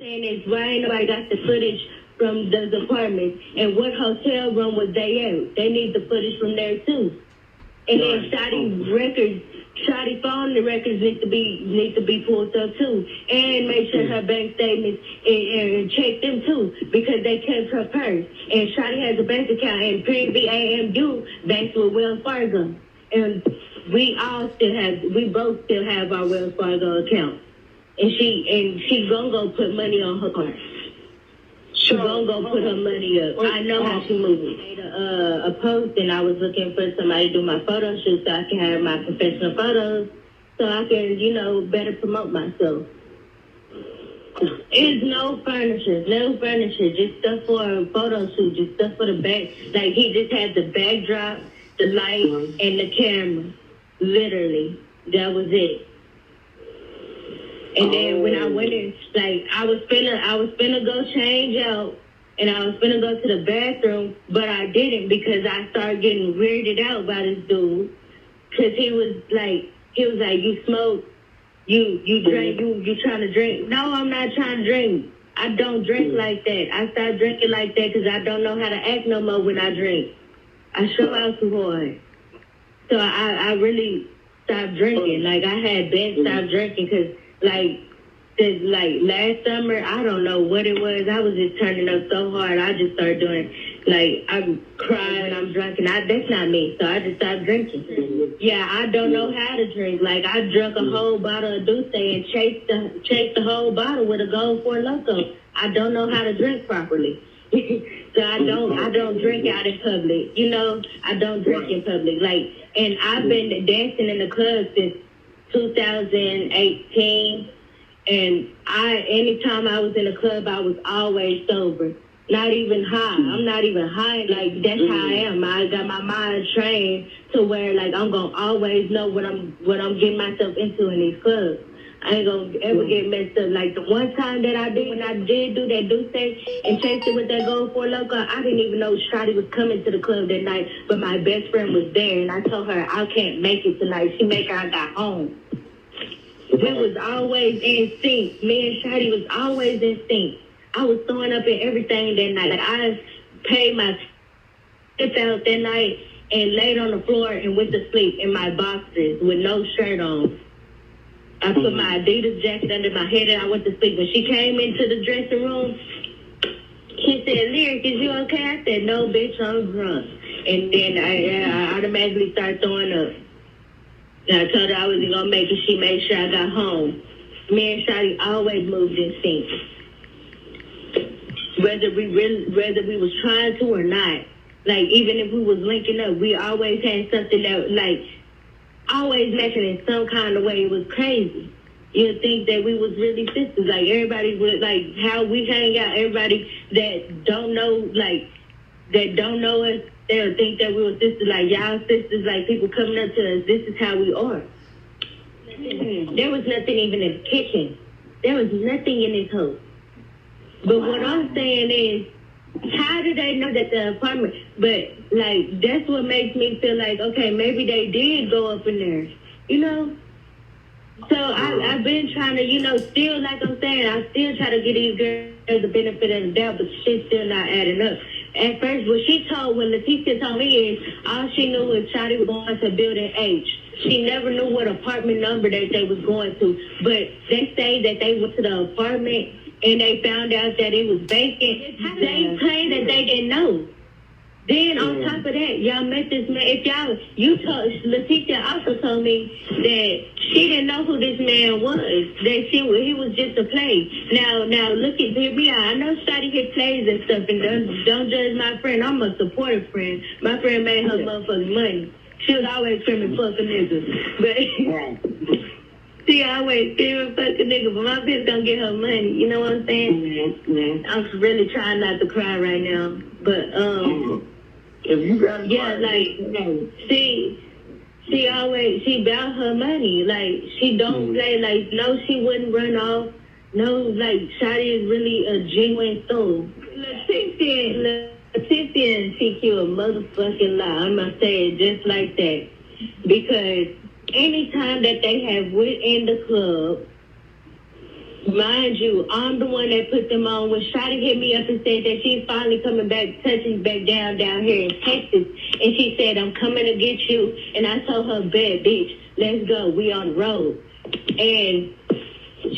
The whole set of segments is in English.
saying is why ain't nobody got the footage from those apartments, and what hotel room was they at? They need the footage from there too. And then Shotty phone the records need to be pulled up too, and make sure her bank statements and check them too, because they kept her purse. And Shotty has a bank account, and PBAMU banks with Wells Fargo, and we both still have our Wells Fargo account, and she gonna go put money on her card. She gonna go put her money up. I know how she moves. I made a post, and I was looking for somebody to do my photo shoot so I can have my professional photos, so I can, better promote myself. It's no furniture, just stuff for a photo shoot, just stuff for the back. Like, he just had the backdrop, the light, and the camera. Literally, that was it. And then when I went in, like, I was finna go change out, and I was finna go to the bathroom, but I didn't, because I started getting weirded out by this dude, because he was like, you smoke, you drink, you trying to drink. No, I'm not trying to drink. I don't drink like that. I stopped drinking like that because I don't know how to act no more when I drink. I show out too hard. So I really stopped drinking. Like, I had been stopped drinking because, last summer, I don't know what it was. I was just turning up so hard. I just started doing, I'm crying when I'm drunk, and that's not me. So I just stopped drinking. Yeah, I don't know how to drink. Like, I drank a whole bottle of Douce and chased the whole bottle with a Gold Four Loko. I don't know how to drink properly. So I don't drink out in public. I don't drink in public. And I've been dancing in the club since 2018. And anytime I was in a club, I was always sober. Not even high. I'm not even high. Like, that's how I am. I got my mind trained to where, I'm going to always know what I'm getting myself into in these clubs. I ain't going to ever get messed up. Like, the one time that I did, when I did do that Douce and chased it with that Gold Four Loko, I didn't even know Shotty was coming to the club that night, but my best friend was there, and I told her, I can't make it tonight. She made sure I got home. We was always in sync. Me and Shotty was always in sync. I was throwing up in everything that night. Like, I paid my tip out that night and laid on the floor and went to sleep in my boxers with no shirt on. I put my Adidas jacket under my head and I went to sleep. When she came into the dressing room, she said, "Lyric, is you okay?" I said, "No, bitch, I'm drunk." And then I automatically started throwing up. And I told her I wasn't going to make it. She made sure I got home. Me and Shotty always moved in sync. Whether we was trying to or not. Like, even if we was linking up, we always had something that, always matching in some kind of way. It was crazy. You'd think that we was really sisters. Like, everybody would, how we hang out, everybody that don't know us, they'll think that we were sisters, y'all sisters, people coming up to us. This is how we are. There was nothing even in the kitchen. There was nothing in this house. But what I'm saying is, how do they know that the apartment? But, that's what makes me feel like, okay, maybe they did go up in there, So I've been trying to, still, like I'm saying, I still try to give these girls the benefit of the doubt, but shit's still not adding up. At first, when Leticia told me is, all she knew was Shotty was going to building H. She never knew what apartment number that they was going to, but they say that they went to the apartment and they found out that it was vacant. They claim that they didn't know. Then on top of that, y'all met this man. Leticia also told me that she didn't know who this man was. That he was just a play. Now hear me out. I know Shotty hit plays and stuff, and don't judge my friend. I'm a supportive friend. My friend made her motherfucking money. She was always screaming fuck a nigga, but she always screaming fuck a nigga. But my bitch gonna get her money. You know what I'm saying? Mm-hmm. I'm really trying not to cry right now, but if you got she bout her money. She don't play. No, she wouldn't run off. No, Shotty is really a genuine soul. Leticia and TQ a motherfucking lie. I'm gonna say it just like that. Because anytime that they have went in the club, mind you, I'm the one that put them on. When Shotty hit me up and said that she's finally coming back, touching back down here in Texas, and she said, I'm coming to get you. And I told her, bad bitch, let's go. We on the road. And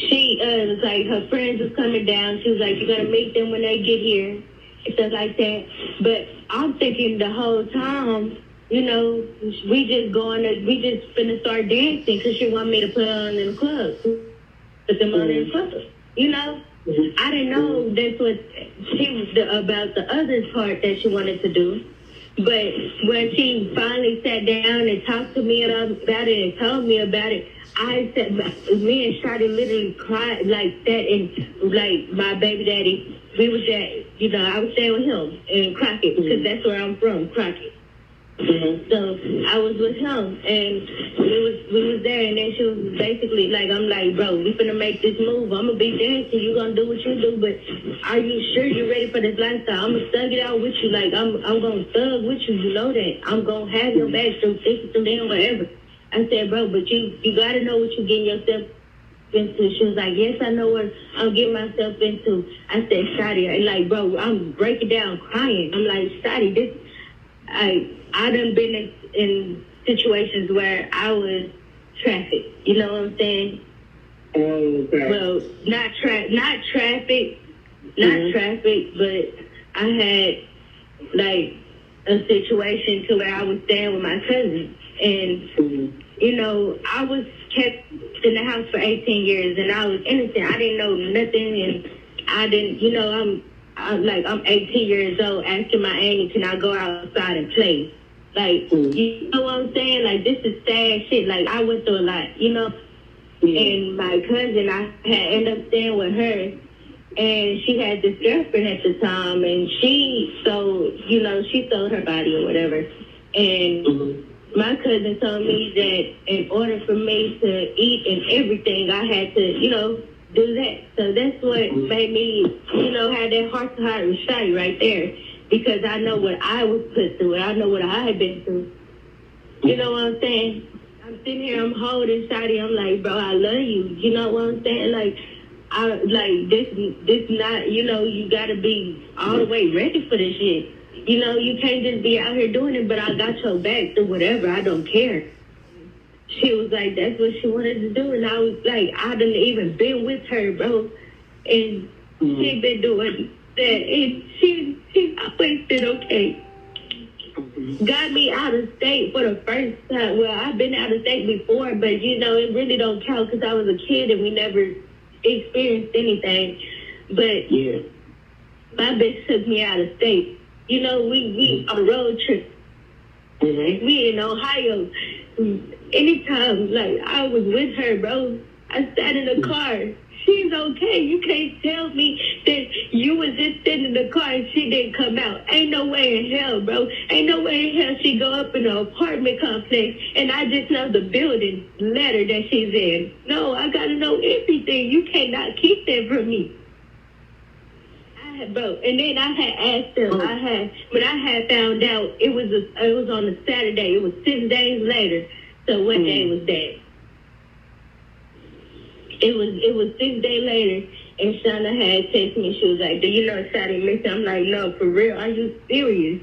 she was like, her friends was coming down. She was like, you're going to meet them when they get here. And stuff like that. But I'm thinking the whole time, you know, we just finna start dancing because she want me to put her on in the club. Put them on in the club. You know? I didn't know that's what she was about the other part that she wanted to do. But when she finally sat down and talked to me about it and told me about it, I said, me and Shotty literally cried like that, and like my baby daddy, we was at, you know, I was staying with him in Crockett because that's where I'm from, Crockett. So I was with him, and we was there, and then she was basically like, I'm like, bro, we finna make this move. I'm gonna be dancing. You gonna do what you do, but are you sure you're ready for this lifestyle? I'm gonna thug it out with you. Like I'm gonna thug with you. You know that. I'm gonna have your back through thick and thin, whatever. I said, bro, but you gotta know what you're getting yourself into. She was like, yes, I know what I'm getting myself into. I said, Shotty, like, bro, I'm breaking down crying. I'm like, Shotty, this, I done been in situations where I was trafficked. You know what I'm saying? Okay. Well, not traffic, but I had like a situation to where I was staying with my cousin, and you know, I was kept in the house for 18 years, and I was innocent. I didn't know nothing, and I didn't, you know, I'm 18 years old, asking my auntie, can I go outside and play? Like, you know what I'm saying? Like, this is sad shit. Like, I went through a lot, you know? And my cousin, I had ended up staying with her, and she had this girlfriend at the time, and she sold her body or whatever. And my cousin told me that in order for me to eat and everything, I had to, you know, do that. So that's what made me, you know, have that heart-to-heart with Shotty right there. Because I know what I was put through. I know what I had been through. You know what I'm saying? I'm sitting here, I'm holding Shotty. I'm like, bro, I love you. You know what I'm saying? Like, this not, you know, you got to be all the way ready for this shit. You know, you can't just be out here doing it, but I got your back through whatever. I don't care. She was like, that's what she wanted to do. And I was like, I done even been with her, bro. And she been doing that. And she always been okay. Got me out of state for the first time. Well, I've been out of state before, but, you know, it really don't count because I was a kid and we never experienced anything. But my bitch took me out of state. You know, we on a road trip. We in Ohio. Anytime, like, I was with her, bro, I sat in the car. She's okay. You can't tell me that you was just sitting in the car and she didn't come out. Ain't no way in hell, bro. Ain't no way in hell she go up in an apartment complex and I just know the building letter that she's in. No, I gotta know everything. You cannot keep that from me. Bro, and then I had asked them. When I had found out, it was on a Saturday. It was 6 days later. So what day was that? It was 6 days later, and Shauna had texted me. She was like, "Do you know Shotty missing?" I'm like, "No, for real? Are you serious?"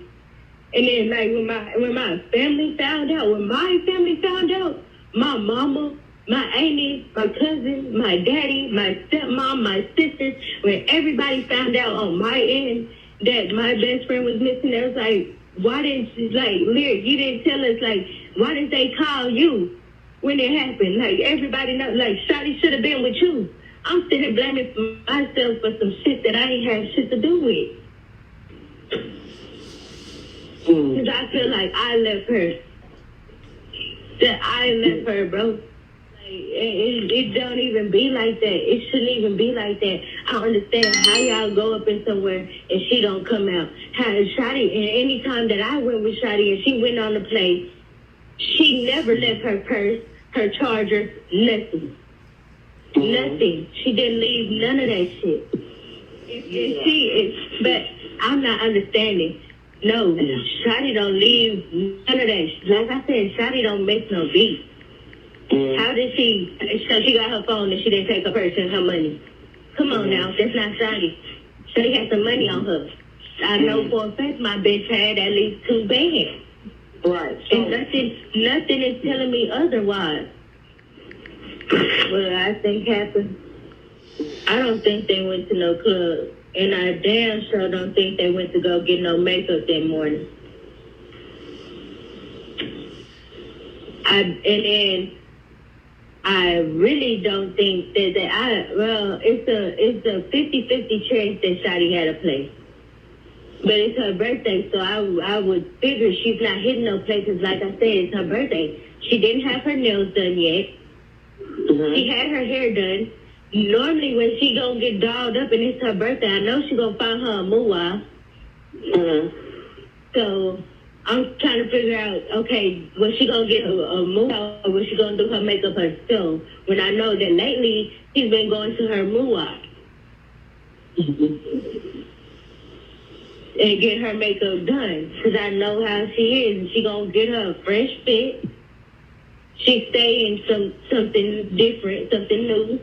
And then like when my family found out, my mama, my auntie, my cousin, my daddy, my stepmom, my sisters, when everybody found out on my end that my best friend was missing, they was like, why didn't you, like, Lyric, you didn't tell us, like, why didn't they call you when it happened? Like, everybody knows, like, Shotty should have been with you. I'm sitting here blaming myself for some shit that I ain't had shit to do with. Because I feel like I left her. That I left her, bro. It don't even be like that. It shouldn't even be like that. I don't understand how y'all go up in somewhere and she don't come out. How Shotty, and any time that I went with Shotty and she went on the plane, she never left her purse, her charger, nothing. Nothing. She didn't leave none of that shit. But I'm not understanding. No, Shotty don't leave none of that. Like I said, Shotty don't make no beat. How did she? So she got her phone and she didn't take her purse and her money. Come on now, that's not Shawty. Shawty had some money on her. I know for a fact my bitch had at least 2 bands. Right. So, And nothing is telling me otherwise. What I think happened, I don't think they went to no club. And I damn sure don't think they went to go get no makeup that morning. And then I really don't think it's a 50-50 chance that Shawty had a place. But it's her birthday, so I would figure she's not hitting no places. Like I said, it's her birthday. She didn't have her nails done yet. mm-hmm. She had her hair done. Normally when she gonna get dolled up and it's her birthday, I know she gonna find her a moolah. Mm-hmm. So I'm trying to figure out, okay, was she gonna get a moolah or was she gonna do her makeup herself? When I know that lately she's been going to her moolah. Mm-hmm. And get her makeup done, because I know how she is, and she gonna get her a fresh fit. She stay in something different, something new,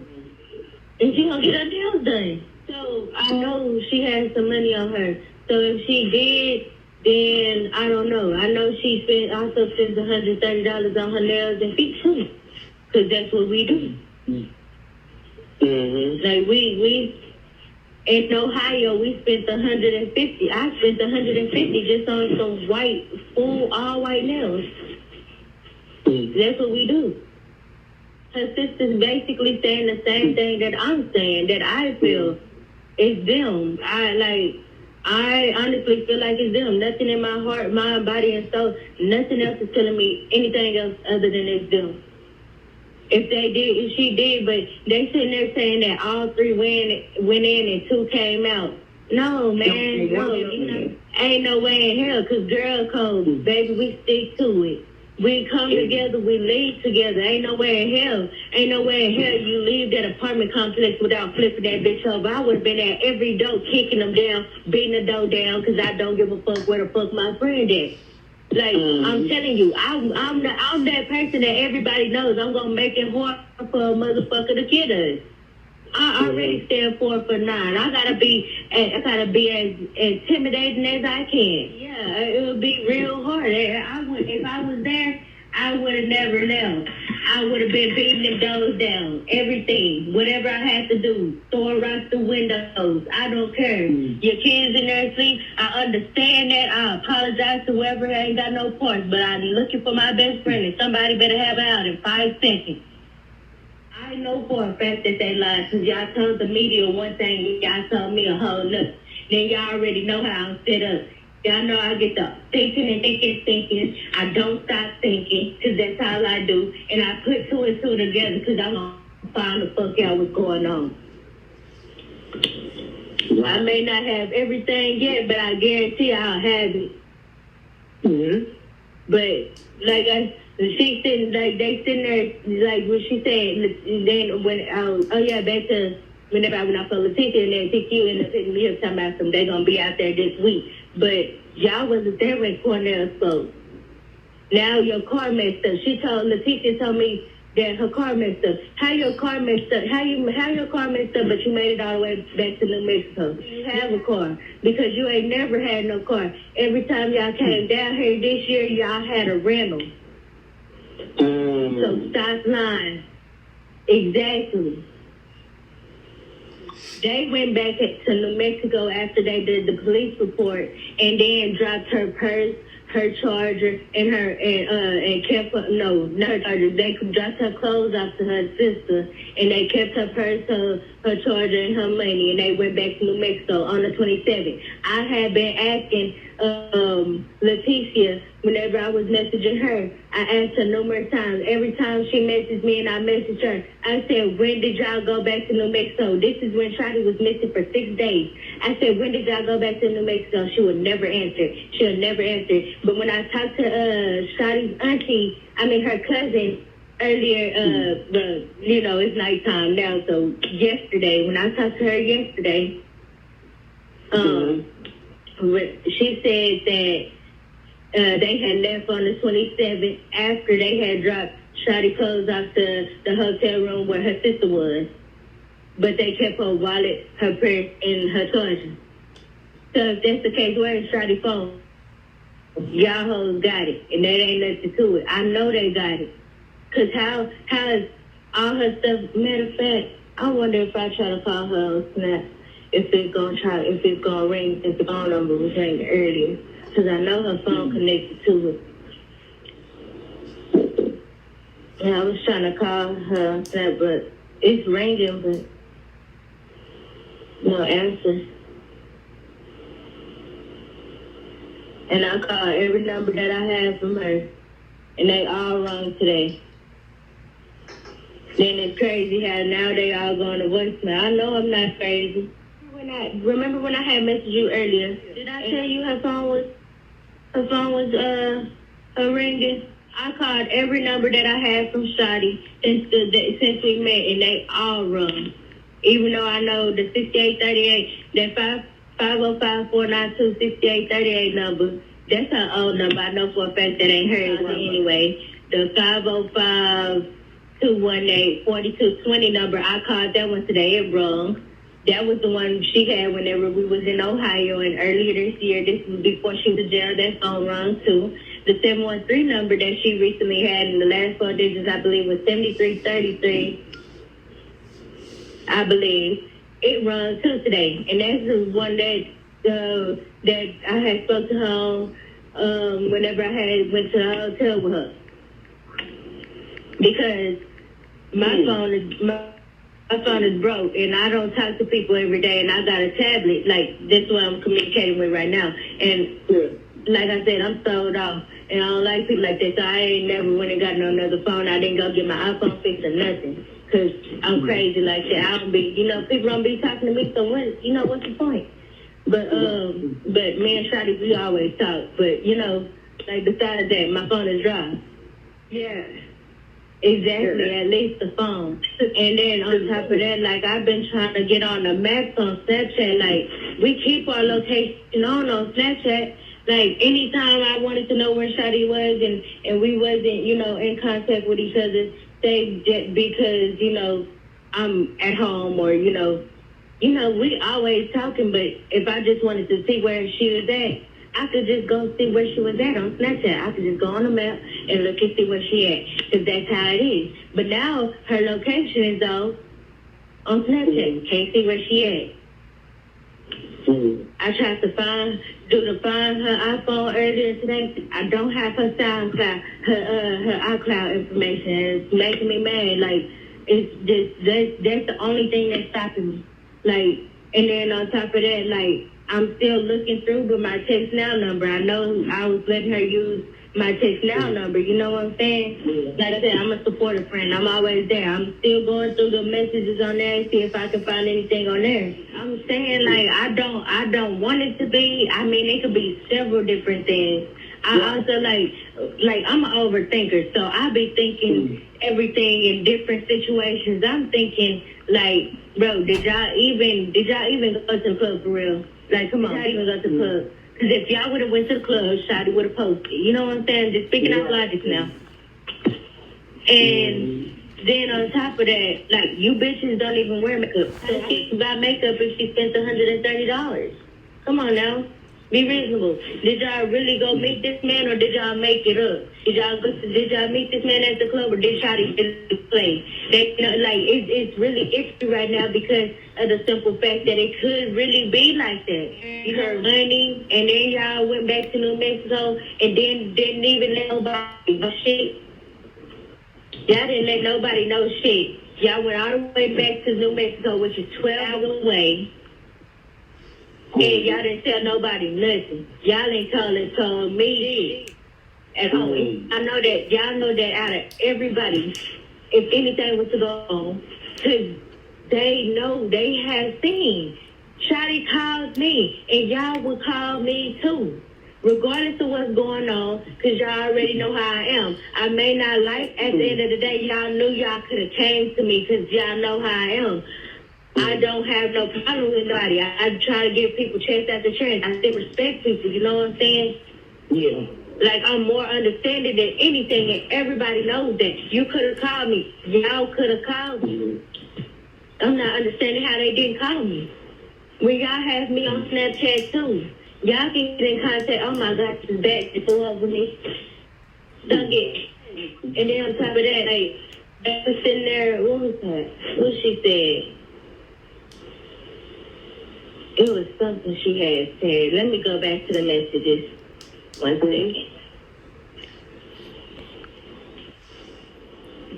and she gonna get her nails done. So I know she has some money on her. So if she did, then I don't know. I know she also spends $130 on her nails and feet too, because that's what we do. Mm-hmm. Like we. In Ohio, we spent $150. I spent $150 just on some white, full, all white nails. That's what we do. Her sister's basically saying the same thing that I'm saying, that I feel is them. I honestly feel like it's them. Nothing in my heart, mind, body, and soul, nothing else is telling me anything else other than it's them. If she did, but they sitting there saying that all 3 went in and 2 came out. No, man, no, ain't no way in hell, because girl code, baby, we stick to it. We come together, we leave together. Ain't no way in hell. Ain't no way in hell you leave that apartment complex without flipping that bitch over. I would have been at every door, kicking them down, beating the door down, because I don't give a fuck where the fuck my friend is. Like, I'm telling you, I'm that person that everybody knows. I'm going to make it hard for a motherfucker to get us. I already stand 4 for 9. I gotta be as intimidating as I can. Yeah, it would be real hard. If I was there, I would have never left. I would have been beating them doors down. Everything. Whatever I had to do. Throwing rocks through windows. I don't care. Your kids in there asleep. I understand that. I apologize to whoever ain't got no parts. But I'm looking for my best friend. And somebody better have it out in 5 seconds. I know for a fact that they lied. Because y'all told the media one thing. Y'all told me a whole lot. Then y'all already know how I'm set up. Y'all know I get the thinking. I don't stop thinking, because that's all I do. And I put 2 and 2 together, because I'm going to find the fuck out what's going on. I may not have everything yet, but I guarantee I'll have it. Mm-hmm. But, like, they sitting there, like what she said, then when, back to whenever I went out for Leticia, and then TQ ended up hitting me up talking about some, they gonna be out there this week. But y'all wasn't there when Cornell spoke. Now your car messed up. Leticia told me that her car messed up. How your car messed up? How your car messed up, but you made it all the way back to New Mexico? You have a car, because you ain't never had no car. Every time y'all came down here this year, y'all had a rental. So stop lying. Exactly. They went back to New Mexico after they did the police report, and then dropped her purse, her charger, and kept not her charger. They dropped her clothes off to her sister, and they kept her purse, her charger, and her money, and they went back to New Mexico on the 27th. I had been asking Leticia, whenever I was messaging her, I asked her numerous times. Every time she messaged me and I messaged her, I said, when did y'all go back to New Mexico? This is when Shawty was missing for 6 days. I said, when did y'all go back to New Mexico? She would never answer. She'll never answer. But when I talked to Shawty's her cousin, earlier, it's nighttime now, so yesterday, when I talked to her yesterday, she said that they had left on the 27th after they had dropped Shawty clothes off the hotel room where her sister was. but they kept her wallet, her purse, and her charger. So if that's the case, where's Shawty's phone? Y'all hoes got it, and that ain't nothing to it. I know they got it. Cause how is all her stuff? Matter of fact, I wonder if I try to call her on Snap, if it's gonna ring, if the phone number was ringing earlier. Cause I know her phone connected to it. And I was trying to call her on Snap, but it's ringing, but no answer. And I called every number that I had from her, and they all wrong today. Then it's crazy how now they all going to voicemail. I know I'm not crazy. Remember when I had messaged you earlier? Did I tell you her phone was ringing? I called every number that I had from Shawty since we met, and they all rung. Even though I know the 6838, that 505-492-6838 number, that's her old number. I know for a fact that ain't hers anyway. The 505-218-4220 number, I called that one today. It rung. That was the one she had whenever we was in Ohio, and earlier this year, this was before she was in jail, that phone rung too. The 713 number that she recently had in the last 4 digits, I believe, was 7333. I believe. It rung too today. And that's the one that I had spoke to her whenever I went to the hotel with her. Because my phone is broke, and I don't talk to people every day, and I got a tablet. Like, that's what I'm communicating with right now. And like I said, I'm sold off, and I don't like people like that, so I ain't never went and got no another phone. I didn't go get my iPhone fixed or nothing, because I'm crazy like that. I don't be, people don't be talking to me, so what's the point? But me and Shawty, we always talk, but, like, besides that, my phone is dry. Yeah. Exactly, at least the phone. And then on top of that, like, I've been trying to get on the maps on Snapchat. Like, we keep our location on Snapchat. Like, anytime I wanted to know where Shawty was and we wasn't, in contact with each other, because, I'm at home or, we always talking, but if I just wanted to see where she was at, I could just go see where she was at on Snapchat. I could just go on the map and look and see where she at, because that's how it is. But now her location is off on Snapchat. Can't see where she at. I tried to find her iPhone earlier today. I don't have her SoundCloud, her iCloud information. It's making me mad. Like, it's just that's the only thing that's stopping me. Like, and then on top of that, like, I'm still looking through with my text now number. I know I was letting her use my text now number. You know what I'm saying? Like I said, I'm a supportive friend. I'm always there. I'm still going through the messages on there and see if I can find anything on there. I'm saying, like, I don't want it to be. I mean, it could be several different things. I also like I'm an overthinker, so I be thinking everything in different situations. I'm thinking, like, bro, did y'all even go to the club for real? Like, come on, even go to the club. Because if y'all would have went to the club, Shawty would have posted. You know what I'm saying? Just speaking out logic now. And then on top of that, like, you bitches don't even wear makeup. So she can buy makeup if she spends $130. Come on now. Be reasonable. Did y'all really go meet this man, or did y'all make it up? Did y'all meet this man at the club, or did Shawty just play? It's really iffy right now because of the simple fact that it could really be like that. You heard money, and then y'all went back to New Mexico, and then didn't even let nobody know shit. Y'all didn't let nobody know shit. Y'all went all the way back to New Mexico, which is 12 hours away. And y'all didn't tell nobody nothing. Y'all ain't told me at home. I know that y'all know that out of everybody, if anything was to go on, because they know they have seen. Shawty calls me, and y'all will call me too, regardless of what's going on, because y'all already know how I am. I may not like, at the end of the day, y'all knew y'all could have came to me because y'all know how I am. I don't have no problem with nobody. I try to give people chance after chance. I still respect people, you know what I'm saying? Yeah. Like, I'm more understanding than anything, and everybody knows that. You could have called me. Y'all could have called me. I'm not understanding how they didn't call me. When y'all have me on Snapchat too, y'all can get in contact. Oh my God, she's back. It's over me. Don't get. And then on top of that, like, I was sitting there. What was that? What she said? It was something she had said. Let me go back to the messages. One second.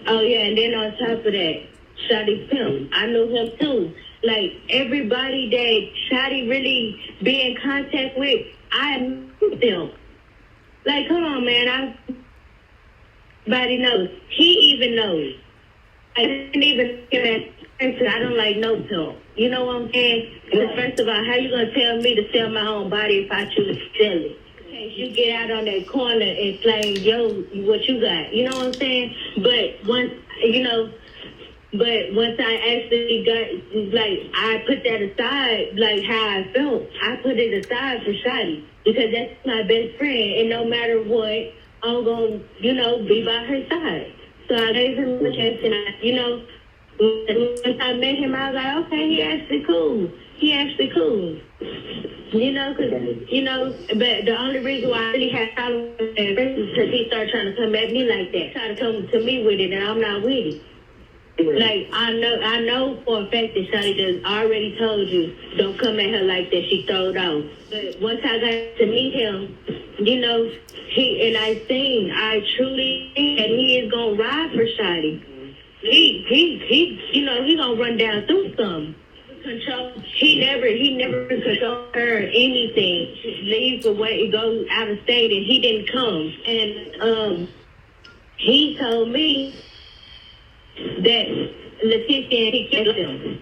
Oh yeah, and then on top of that, Shotty Pimp. I knew him too. Like everybody that Shotty really be in contact with, I knew them. Like, come on, man. Everybody knows. He even knows. I didn't even get that. I don't like no pimp. You know what I'm saying? Because first of all, how you gonna tell me to sell my own body if I choose to sell it? You get out on that corner and slang, yo, what you got? You know what I'm saying? But once I actually got, like, I put that aside, like how I felt, I put it aside for Shotty because that's my best friend, and no matter what, I'm gonna, be by her side. So I gave him a chance, and once I met him, I was like, okay, he actually cool. But the only reason why I really had a problem with that is because he started trying to come at me like that, try to come to me with it, and I'm not with it. Like, I know for a fact that Shotty does already told you, don't come at her like that, she throwed off. But once I got to meet him, I truly think that he is going to ride for Shotty. He gonna run down through some. Control. He never control her or anything. Leave away, go out of state, and he didn't come. And he told me that Leticia and he killed him.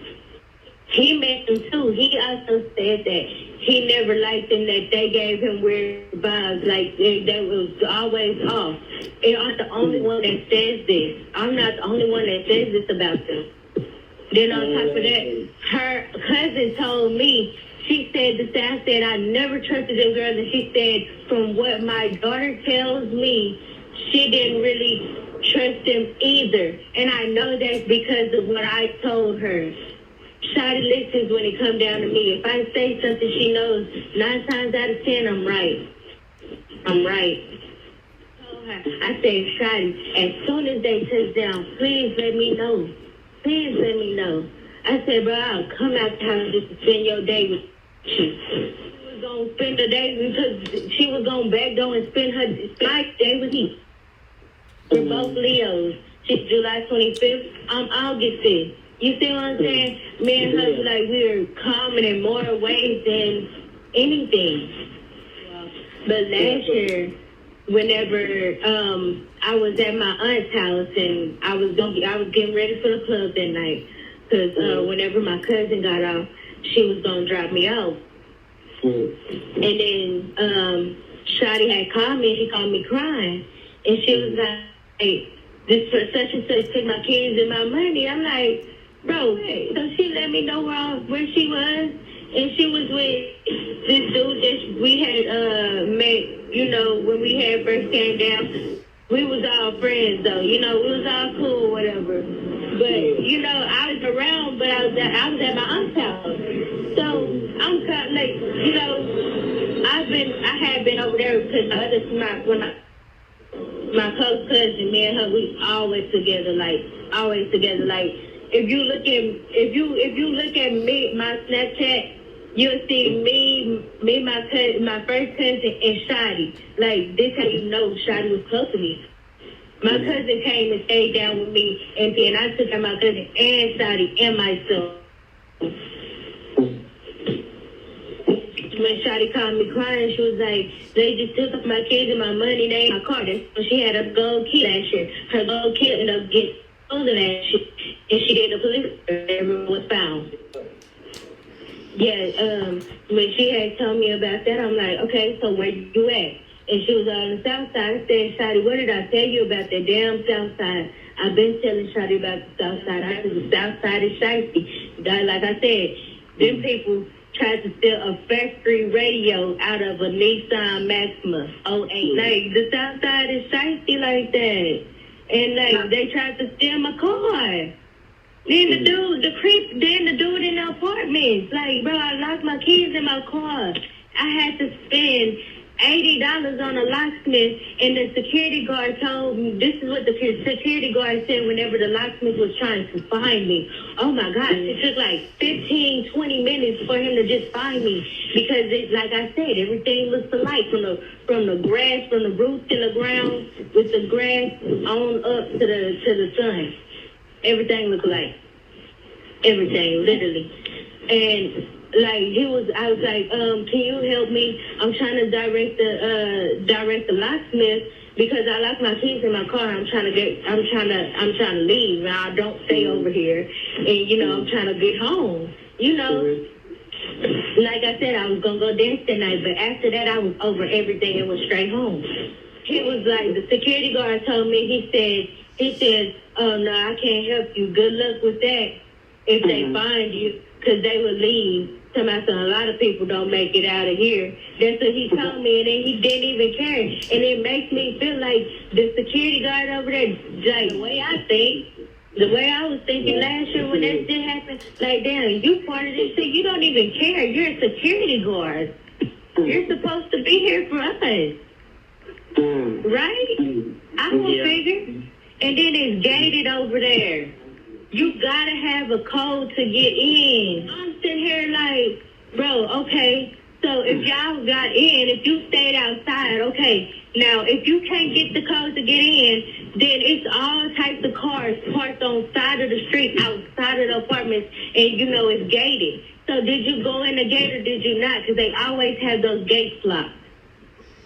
He met them too. He also said that he never liked them, that they gave him weird vibes, like they was always off. And I'm the only one that says this. I'm not the only one that says this about them. Then on top of that, her cousin told me, she said the same. I said, I never trusted them girls. And she said, from what my daughter tells me, she didn't really trust them either. And I know that's because of what I told her. Shotty listens when it comes down to me. If I say something, she knows 9 times out of 10, I'm right. I said, Shotty, as soon as they touch down, please let me know. I said, bro, I'll come out the house just to spend your day with you. She was going to spend the day because she was going to backdoor and spend my day with me. We're both Leos. She's July 25th. I'm August 5th. You see what I'm saying? Me and her, like, we're common in more ways than anything. But last year, whenever I was at my aunt's house and I was getting ready for the club that night, because whenever my cousin got off, she was gonna drop me off. And then Shotty had called me, and she called me crying, and she was like, "Hey, this for such and such took my kids and my money." I'm like, bro, hey. So she let me know where she was, and she was with this dude that we had met. When we had first came down, we was all friends though. We was all cool, whatever. But I was around, but I was at my aunt's house. So I'm kind of like, I had been over there because my close cousin, me and her, we always together. Like if you look at me, my Snapchat, you'll see me, my cousin, my first cousin, and Shotty. Like, this how you know Shotty was close to me. My cousin came and stayed down with me, and then I took out my cousin and Shotty and myself. When Shotty called me crying, she was like, they just took up my kids and my money, they ain't my car. That's when she had a gold key last year. Her gold key ended up getting stolen last year, and she did the police. Everyone was found. Yeah, when she had told me about that, I'm like, okay, so where you at? And she was on the south side. I said, Shotty, what did I tell you about that damn south side? I've been telling Shotty about the south side. I said, the south side is shifty. Like I said, them people tried to steal a factory radio out of a Nissan Maxima 08. Like, the south side is shifty like that. And, like, they tried to steal my car. Then the dude in the apartments. Like, bro, I locked my keys in my car. I had to spend $80 on a locksmith, and the security guard told me, this is what the security guard said whenever the locksmith was trying to find me. Oh my gosh, it took like 15, 20 minutes for him to just find me, because like I said, everything looks alike from the grass, from the roots in the ground, with the grass on up to the sun. Everything looks alike. Everything, literally. And like I was like, can you help me? I'm trying to direct the locksmith, because I locked my keys in my car. I'm trying to leave, and I don't stay over here. And I'm trying to get home. Like I said, I was gonna go dance that night, but after that, I was over everything and was straight home. He was like, the security guard told me. He said, oh no, I can't help you. Good luck with that. If they find you, because they will leave. A lot of people don't make it out of here. That's what he told me, and then he didn't even care. And it makes me feel like the security guard over there, like the way I was thinking last year when that shit happened, like, damn, you part of this shit, you don't even care. You're a security guard. You're supposed to be here for us. Right? I will figure. And then it's gated over there. You gotta have a code to get in. I'm sitting here like, bro, okay, so if y'all got in, if you stayed outside, okay, now if you can't get the code to get in, then it's all types of cars parked on side of the street, outside of the apartments, and it's gated. So did you go in the gate or did you not? Because they always have those gates locked.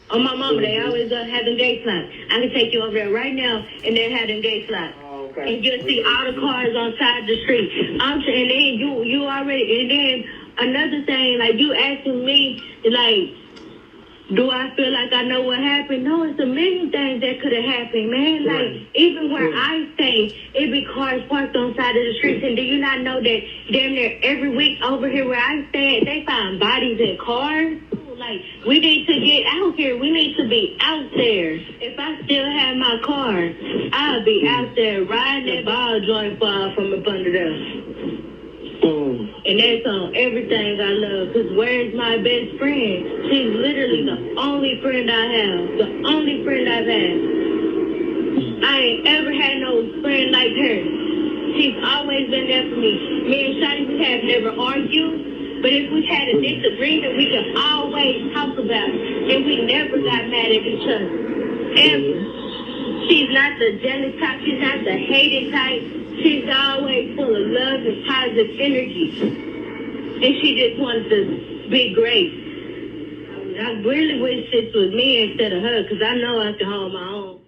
On my mama, they always have them gates locked. I can take you over there right now, and they're having gates locked. And you'll see all the cars on side of the street. And then you already, and then another thing, like, you asking me, like, do I feel like I know what happened? No, it's a million things that could have happened, man. Like, even where I stay, it be cars parked on side of the streets. And do you not know that damn near every week over here where I stay, they find bodies in cars? Like, we need to get out here. We need to be out there. If I still have my car, I'll be out there riding that ball joint far from up under there. And that's on everything I love. Because where's my best friend? She's literally the only friend I have. The only friend I've had. I ain't ever had no friend like her. She's always been there for me. Me and Shotty have never argued. But if we had a disagreement, we could always talk about it. And we never got mad at each other. Ever. She's not the jealous type. She's not the hated type. She's always full of love and positive energy. And she just wants to be great. I really wish this was me instead of her, because I know I can hold my own.